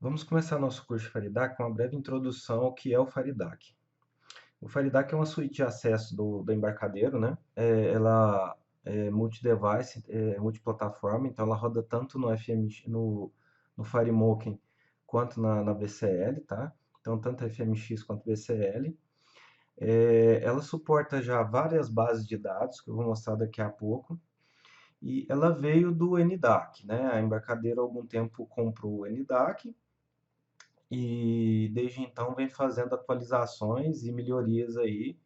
Vamos começar nosso curso de Faridac com uma breve introdução ao que é o Faridac. O Faridac é uma suíte de acesso do embarcadeiro, né? Ela é multi-device, multiplataforma, então ela roda tanto no FMX, no FireMoken quanto na VCL, tá? Então, tanto FMX quanto VCL. Ela suporta já várias bases de dados, que eu vou mostrar daqui a pouco. E ela veio do NDAC, né? A embarcadeira há algum tempo comprou o NDAC e desde então vem fazendo atualizações e melhorias aí,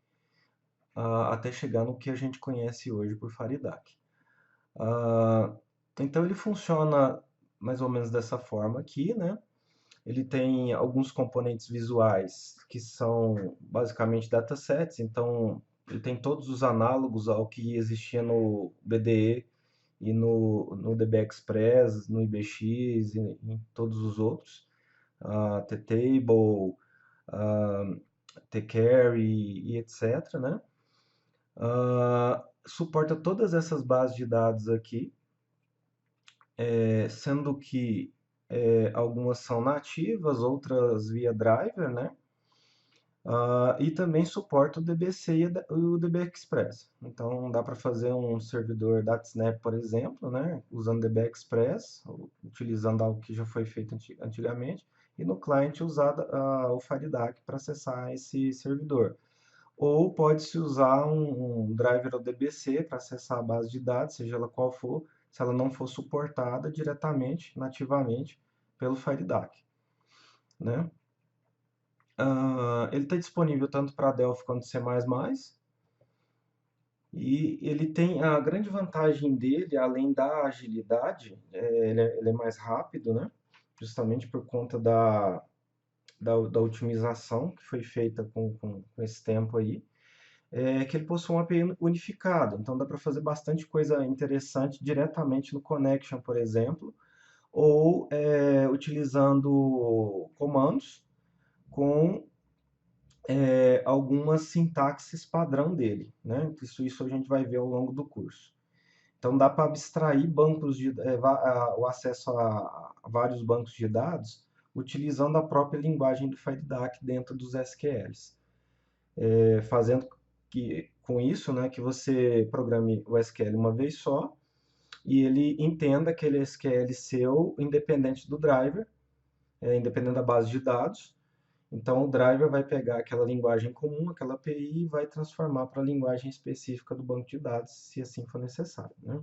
até chegar no que a gente conhece hoje por Faridac. Ah, então ele funciona mais ou menos dessa forma aqui, né? Ele tem alguns componentes visuais que são basicamente datasets, então ele tem todos os análogos ao que existia no BDE e no DB Express, no IBX e em todos os outros, T-Table, ah, T-Carry e etc, né? Suporta todas essas bases de dados aqui, sendo que algumas são nativas, outras via driver, né? E também suporta o DBC e o DB Express. Então dá para fazer um servidor DataSnap, por exemplo, né? Usando DB Express, utilizando algo que já foi feito antigamente, e no client usar o Faridac para acessar esse servidor. Ou pode-se usar um driver ODBC para acessar a base de dados, seja ela qual for, se ela não for suportada diretamente, nativamente, pelo Faridac, né? Ele está disponível tanto para Delphi quanto C++, e ele tem a grande vantagem dele, além da agilidade, ele é mais rápido, né? Justamente por conta da otimização que foi feita com esse tempo aí. Que ele possui um API unificado, então dá para fazer bastante coisa interessante diretamente no Connection, por exemplo, ou utilizando comandos com algumas sintaxes padrão dele, né? Isso a gente vai ver ao longo do curso. Então dá para abstrair bancos o acesso a vários bancos de dados utilizando a própria linguagem do FireDAC dentro dos SQLs, fazendo que com isso, né, que você programe o SQL uma vez só e ele entenda aquele SQL seu independente do driver, independente da base de dados. Então o driver vai pegar aquela linguagem comum, aquela API, e vai transformar para a linguagem específica do banco de dados, se assim for necessário, né?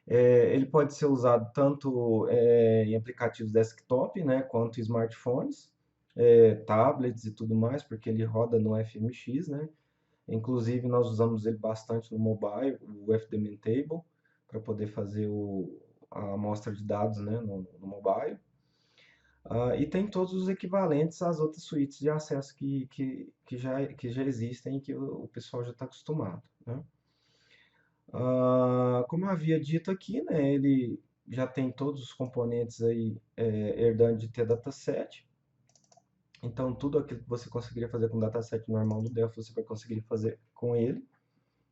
Ele pode ser usado tanto em aplicativos desktop, né, quanto em smartphones, tablets e tudo mais, porque ele roda no FMX, né? Inclusive nós usamos ele bastante no mobile, o FDM Table, para poder fazer a amostra de dados, né, no mobile. E tem todos os equivalentes às outras suítes de acesso que já existem e que o pessoal já está acostumado, né? Como eu havia dito aqui, né, ele já tem todos os componentes aí herdando de T-Dataset. Então, tudo aquilo que você conseguiria fazer com o dataset normal do Delphi, você vai conseguir fazer com ele.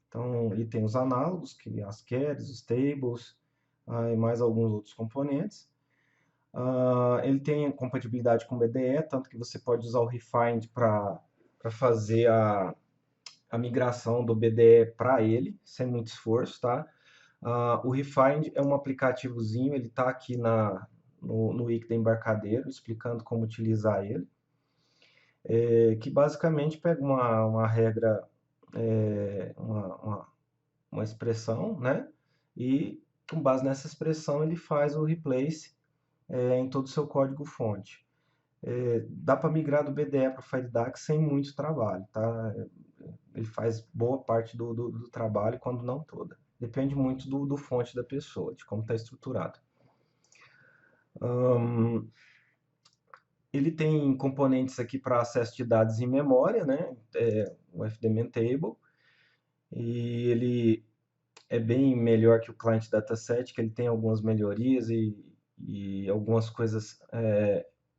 Então, ele tem os análogos, que as queries, os tables, e mais alguns outros componentes. Ele tem compatibilidade com BDE, tanto que você pode usar o Refind para fazer a migração do BDE para ele, sem muito esforço, tá? O Refind é um aplicativozinho, ele está aqui no wiki da Embarcadeiro, explicando como utilizar ele, que basicamente pega uma regra, uma expressão, né? E com base nessa expressão ele faz o replace em todo o seu código-fonte. Dá para migrar do BDE para o FireDAC sem muito trabalho, tá? Ele faz boa parte do trabalho, quando não toda. Depende muito do fonte da pessoa, de como está estruturado. Ele tem componentes aqui para acesso de dados em memória, né? O FDM Table, e ele é bem melhor que o client dataset, que ele tem algumas melhorias e algumas coisas,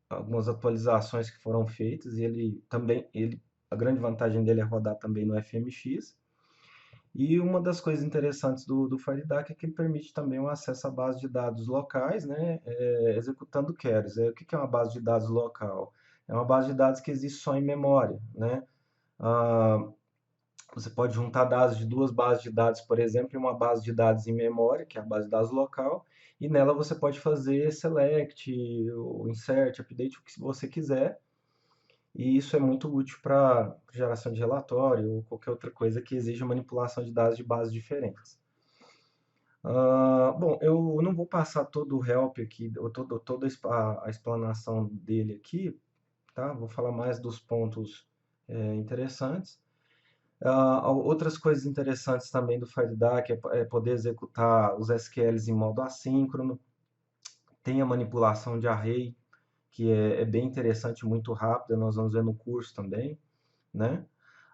algumas atualizações que foram feitas, e ele também, a grande vantagem dele é rodar também no FMX. E uma das coisas interessantes do FireDAC é que ele permite também o acesso à base de dados locais, né, executando queries. O que que é uma base de dados local? É uma base de dados que existe só em memória, né? Ah, você pode juntar dados de duas bases de dados, por exemplo, em uma base de dados em memória, que é a base de dados local, e nela você pode fazer select, o insert, update, o que você quiser, e isso é muito útil para geração de relatório ou qualquer outra coisa que exija manipulação de dados de bases diferentes. Bom, eu não vou passar todo o help aqui, ou toda a explanação dele aqui, tá? Vou falar mais dos pontos interessantes. Outras coisas interessantes também do FireDAC é poder executar os SQLs em modo assíncrono. Tem a manipulação de array, que é bem interessante, muito rápida, nós vamos ver no curso também, né?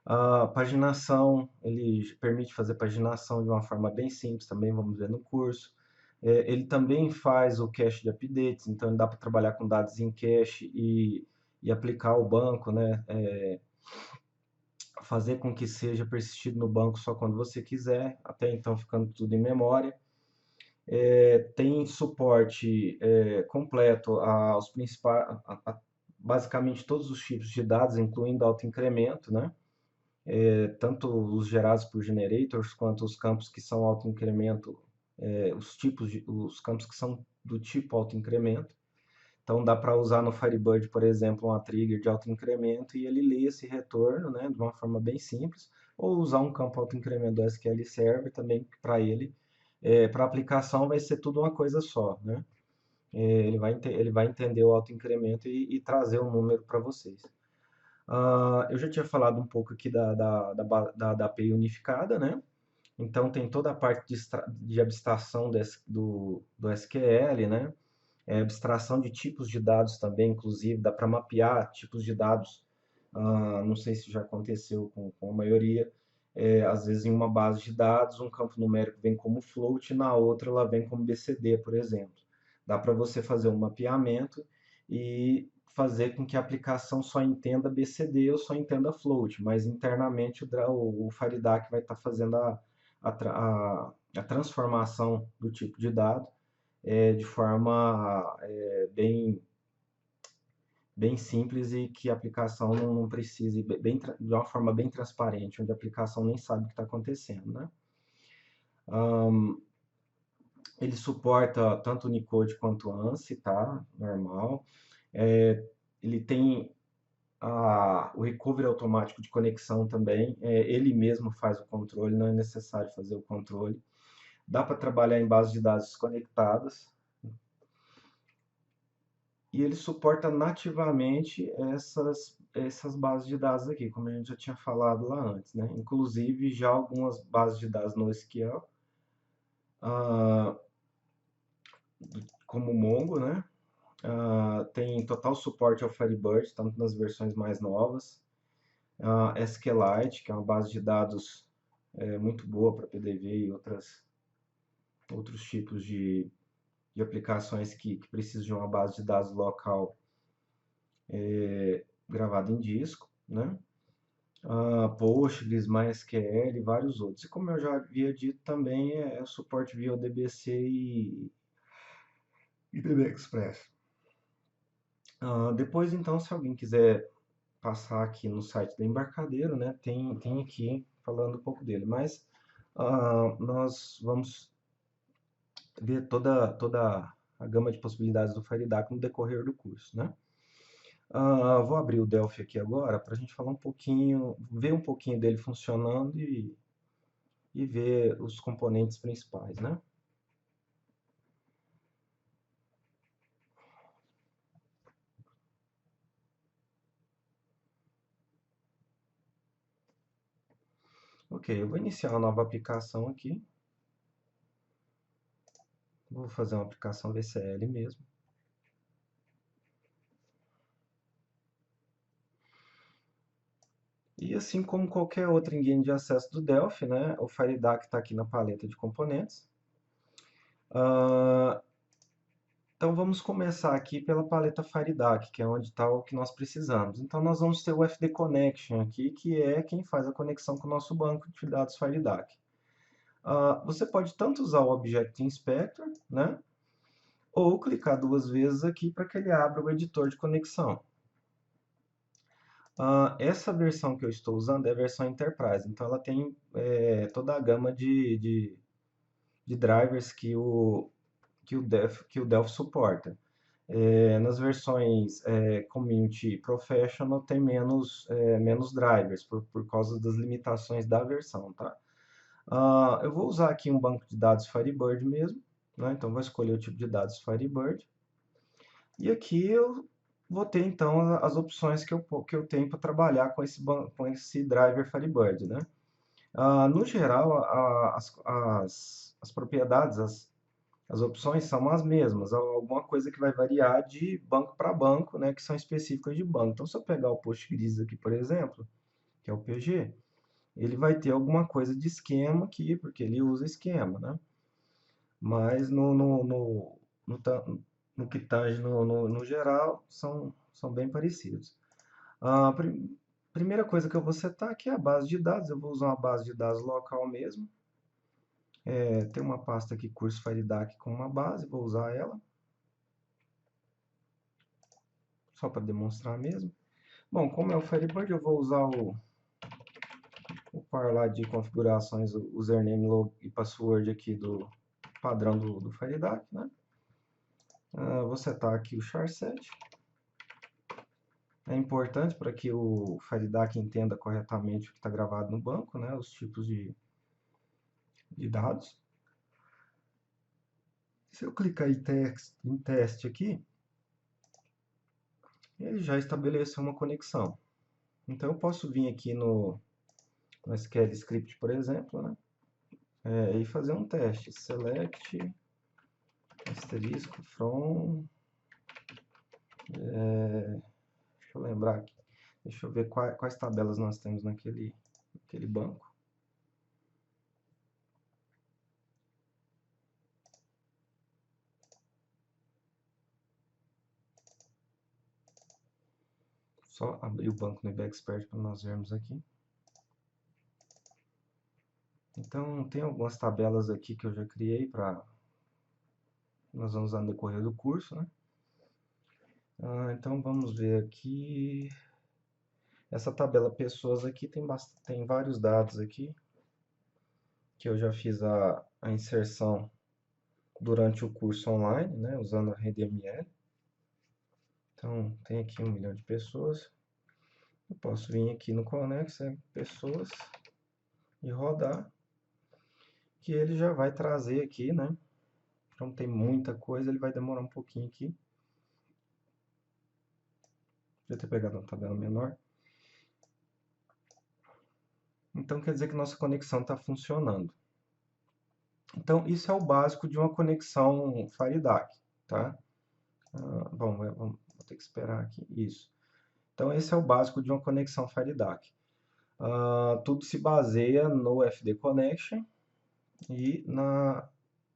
A paginação, ele permite fazer paginação de uma forma bem simples, também vamos ver no curso. Ele também faz o cache de updates, então dá para trabalhar com dados em cache e aplicar ao banco, né? Fazer com que seja persistido no banco só quando você quiser, até então ficando tudo em memória. Tem suporte completo aos principais, basicamente todos os tipos de dados, incluindo autoincremento, né? Tanto os gerados por generators quanto os campos que são autoincremento, os campos que são do tipo autoincremento. Então dá para usar no Firebird, por exemplo, uma trigger de autoincremento e ele lê esse retorno, né, de uma forma bem simples, ou usar um campo autoincremento do SQL Server também para ele. Para aplicação vai ser tudo uma coisa só, né? Ele vai entender o autoincremento e trazer um número para vocês. Eu já tinha falado um pouco aqui da API unificada, né? Então tem toda a parte de abstração do SQL, né? Abstração de tipos de dados também, inclusive, dá para mapear tipos de dados. Não sei se já aconteceu com a maioria. Às vezes, em uma base de dados, um campo numérico vem como float, na outra ela vem como BCD, por exemplo. Dá para você fazer um mapeamento e fazer com que a aplicação só entenda BCD ou só entenda float, mas internamente o FireDAC vai estar fazendo a transformação do tipo de dado de forma bem simples e que a aplicação não precise, de uma forma bem transparente, onde a aplicação nem sabe o que está acontecendo, né? Ele suporta tanto o Unicode quanto o ANSI, tá? Normal. Ele tem o recovery automático de conexão também. Ele mesmo faz o controle, não é necessário fazer o controle. Dá para trabalhar em bases de dados conectadas. E ele suporta nativamente essas bases de dados aqui, como a gente já tinha falado lá antes, né? Inclusive já algumas bases de dados NoSQL, ah, como o Mongo, né? Tem total suporte ao Firebird, tanto nas versões mais novas. SQLite, que é uma base de dados muito boa para PDV e outros tipos de aplicações que precisam de uma base de dados local gravada em disco, né? Postgres, MySQL e vários outros. E como eu já havia dito também, o suporte via ODBC e DB Express. Depois, então, se alguém quiser passar aqui no site do Embarcadeiro, né, tem aqui falando um pouco dele. Mas nós vamos ver toda a gama de possibilidades do FireDAC no decorrer do curso, né? Vou abrir o Delphi aqui agora para a gente falar um pouquinho, ver um pouquinho dele funcionando e ver os componentes principais, né? Ok, eu vou iniciar uma nova aplicação aqui. Vou fazer uma aplicação VCL mesmo. E assim como qualquer outro engine de acesso do Delphi, né, o FireDAC está aqui na paleta de componentes. Então vamos começar aqui pela paleta FireDAC, que é onde está o que nós precisamos. Então nós vamos ter o FD Connection aqui, que é quem faz a conexão com o nosso banco de dados FireDAC. Você pode tanto usar o Object Inspector, né? Ou clicar duas vezes aqui para que ele abra o editor de conexão. Essa versão que eu estou usando é a versão Enterprise, então ela tem toda a gama de drivers que o Delphi suporta. Nas versões Community Professional tem menos drivers por causa das limitações da versão, tá? Eu vou usar aqui um banco de dados Firebird mesmo, né? Então vou escolher o tipo de dados Firebird. E aqui eu vou ter então as opções que eu tenho para trabalhar com esse driver Firebird, né? No geral, as propriedades, as opções são as mesmas, alguma coisa que vai variar de banco para banco, né, que são específicas de banco. Então, se eu pegar o Postgres aqui, por exemplo, que é o PG, ele vai ter alguma coisa de esquema aqui, porque ele usa esquema, né? Mas no que tange no geral, são bem parecidos. A primeira coisa que eu vou setar aqui é a base de dados. Eu vou usar uma base de dados local mesmo. Tem uma pasta aqui, curso Firedac, com uma base, vou usar ela. Só para demonstrar mesmo. Bom, como é o Firebird, eu vou usar o par lá de configurações, o username, log e password aqui do padrão do Firedac, né? Vou setar aqui o char7. É importante para que o Firedac entenda corretamente o que está gravado no banco, né? Os tipos de dados. Se eu clicar em teste aqui, ele já estabeleceu uma conexão. Então eu posso vir aqui no SQL Script, por exemplo, né? E fazer um teste. Select asterisco from. Deixa eu lembrar aqui. Deixa eu ver quais tabelas nós temos naquele banco. Só abrir o banco no IBExpert para nós vermos aqui. Então, tem algumas tabelas aqui que eu já criei para nós vamos usar no decorrer do curso, né? Então, vamos ver aqui. Essa tabela pessoas aqui tem vários dados aqui que eu já fiz a inserção durante o curso online, né? Usando a RDML. Então, tem aqui 1 milhão de pessoas. Eu posso vir aqui no Connex, pessoas, e rodar, que ele já vai trazer aqui, né? Então tem muita coisa, ele vai demorar um pouquinho aqui. Podia ter pegado uma tabela menor. Então quer dizer que nossa conexão está funcionando. Então isso é o básico de uma conexão Firedac, tá? Bom, vou ter que esperar aqui. Isso. Então esse é o básico de uma conexão Firedac. Tudo se baseia no FD Connection e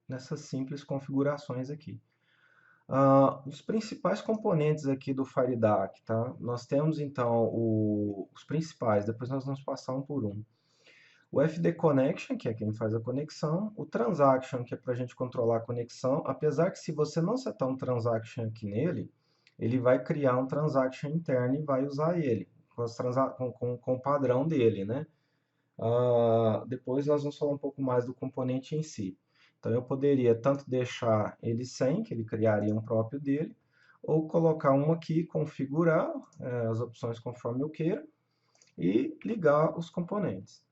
nessas simples configurações aqui. Os principais componentes aqui do Firedac, tá? Nós temos então os principais, depois nós vamos passar um por um. O FD Connection, que é quem faz a conexão, o Transaction, que é para a gente controlar a conexão, apesar que se você não setar um Transaction aqui nele, ele vai criar um Transaction interno e vai usar ele, com o padrão dele, né? Depois nós vamos falar um pouco mais do componente em si. Então eu poderia tanto deixar ele sem, que ele criaria um próprio dele, ou colocar um aqui, configurar as opções conforme eu queira e ligar os componentes.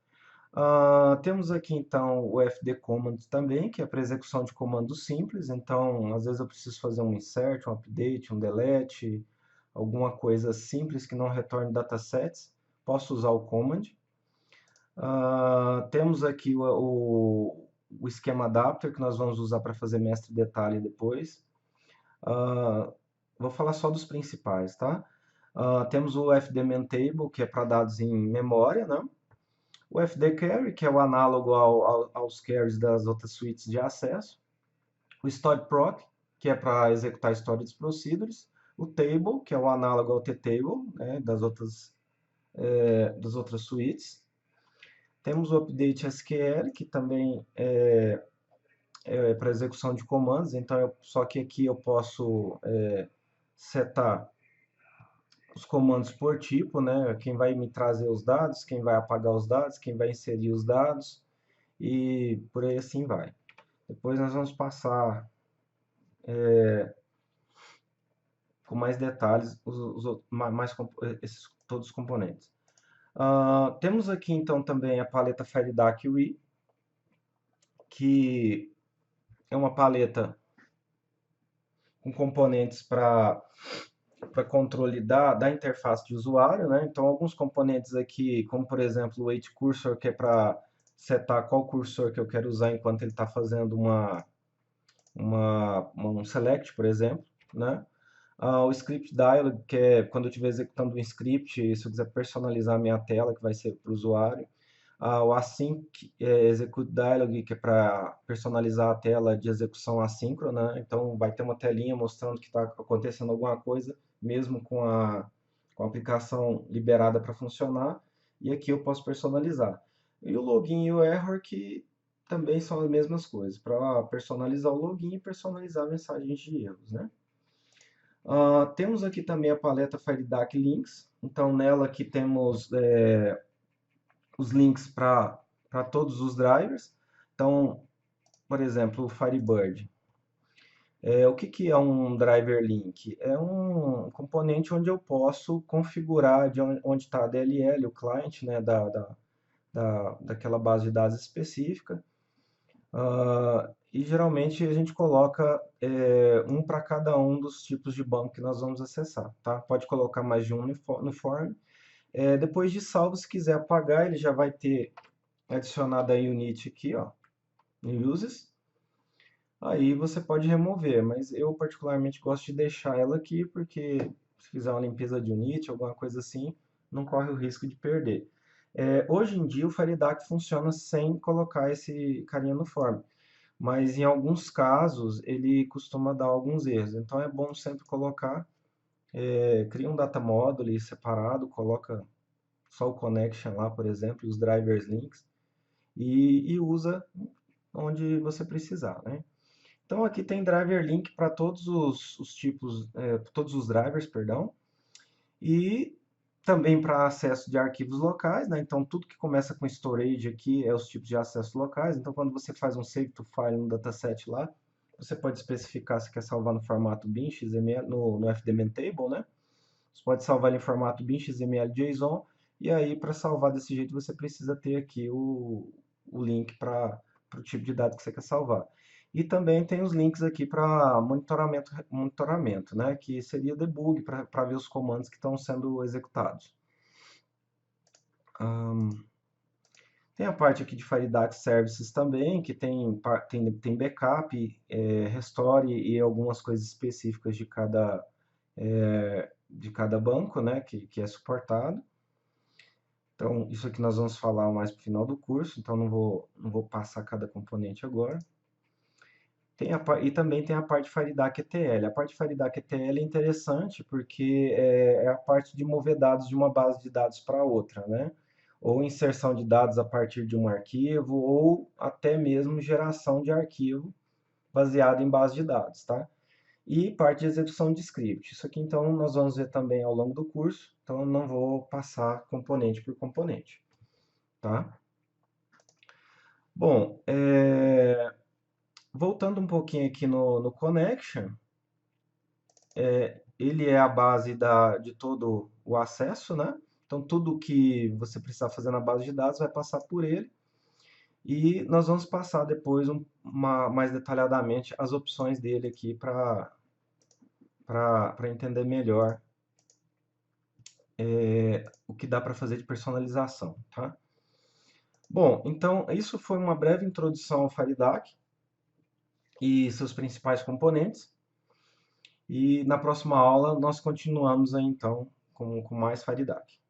Temos aqui então o FD Command também, que é para execução de comandos simples. Então, às vezes eu preciso fazer um insert, um update, um delete, alguma coisa simples que não retorne datasets. Posso usar o command. Temos aqui o esquema adapter, que nós vamos usar para fazer mestre detalhe depois. Vou falar só dos principais, tá? Temos o FD Main Table, que é para dados em memória, né? O FD Carry, que é o análogo aos carries das outras suítes de acesso. O StoredProc, que é para executar Storage Procedures. O Table, que é o análogo ao T-Table, né, das outras suítes. Temos o Update SQL, que também é para execução de comandos, então só que aqui eu posso setar os comandos por tipo, né? Quem vai me trazer os dados, quem vai apagar os dados, quem vai inserir os dados e por aí assim vai. Depois nós vamos passar com mais detalhes esses, todos os componentes. Temos aqui então também a paleta FireDAC UI, que é uma paleta com componentes para controle da interface de usuário, né? Então, alguns componentes aqui, como por exemplo o Wait Cursor, que é para setar qual cursor que eu quero usar enquanto ele está fazendo um select, por exemplo, né? O Script Dialog, que é quando eu estiver executando um script, se eu quiser personalizar a minha tela, que vai ser para o usuário. O Async Execute Dialog, que é para personalizar a tela de execução assíncrona, né? Então vai ter uma telinha mostrando que está acontecendo alguma coisa, mesmo com a aplicação liberada para funcionar, e aqui eu posso personalizar. E o login e o error, que também são as mesmas coisas, para personalizar o login e personalizar mensagens de erros, né? Temos aqui também a paleta FireDAC Links, então nela aqui temos os links para todos os drivers. Então, por exemplo, o Firebird. O que é um driver link? É um componente onde eu posso configurar de onde está a DLL, o client, né, daquela base de dados específica. E geralmente a gente coloca um para cada um dos tipos de banco que nós vamos acessar. Tá? Pode colocar mais de um no form. Depois de salvo, se quiser apagar, ele já vai ter adicionado a unit aqui, ó, no uses. Aí você pode remover, mas eu particularmente gosto de deixar ela aqui, porque se fizer uma limpeza de unit, alguma coisa assim, não corre o risco de perder. Hoje em dia o FireDAC funciona sem colocar esse carinha no form, mas em alguns casos ele costuma dar alguns erros, então é bom sempre colocar, cria um data module separado, coloca só o connection lá, por exemplo, e os drivers links, e usa onde você precisar, né? Então aqui tem driver link para todos os tipos, todos os drivers, perdão, e também para acesso de arquivos locais, né? Então tudo que começa com storage aqui é os tipos de acesso locais. Então quando você faz um save to file no dataset lá, você pode especificar se quer salvar no formato bin, XML, no FDMan table, né? Você pode salvar ele em formato bin, XML, JSON, e aí para salvar desse jeito você precisa ter aqui o link para o tipo de dado que você quer salvar. E também tem os links aqui para monitoramento, né, que seria debug para ver os comandos que estão sendo executados. Tem a parte aqui de FireDAC Services também, que tem backup, restore e algumas coisas específicas de cada banco, né, que é suportado. Então, isso aqui nós vamos falar mais para o final do curso, então não vou passar cada componente agora. E também tem a parte de FireDAC ETL. A parte de FireDAC ETL é interessante porque é a parte de mover dados de uma base de dados para outra, né? Ou inserção de dados a partir de um arquivo, ou até mesmo geração de arquivo baseado em base de dados, tá? E parte de execução de script. Isso aqui, então, nós vamos ver também ao longo do curso, então eu não vou passar componente por componente, tá? Bom, voltando um pouquinho aqui no Connection, ele é a base de todo o acesso, né? Então, tudo que você precisar fazer na base de dados vai passar por ele. E nós vamos passar depois mais detalhadamente as opções dele aqui para entender melhor o que dá para fazer de personalização, tá? Bom, então isso foi uma breve introdução ao FireDAC e seus principais componentes. E na próxima aula nós continuamos aí, então com mais FireDAC.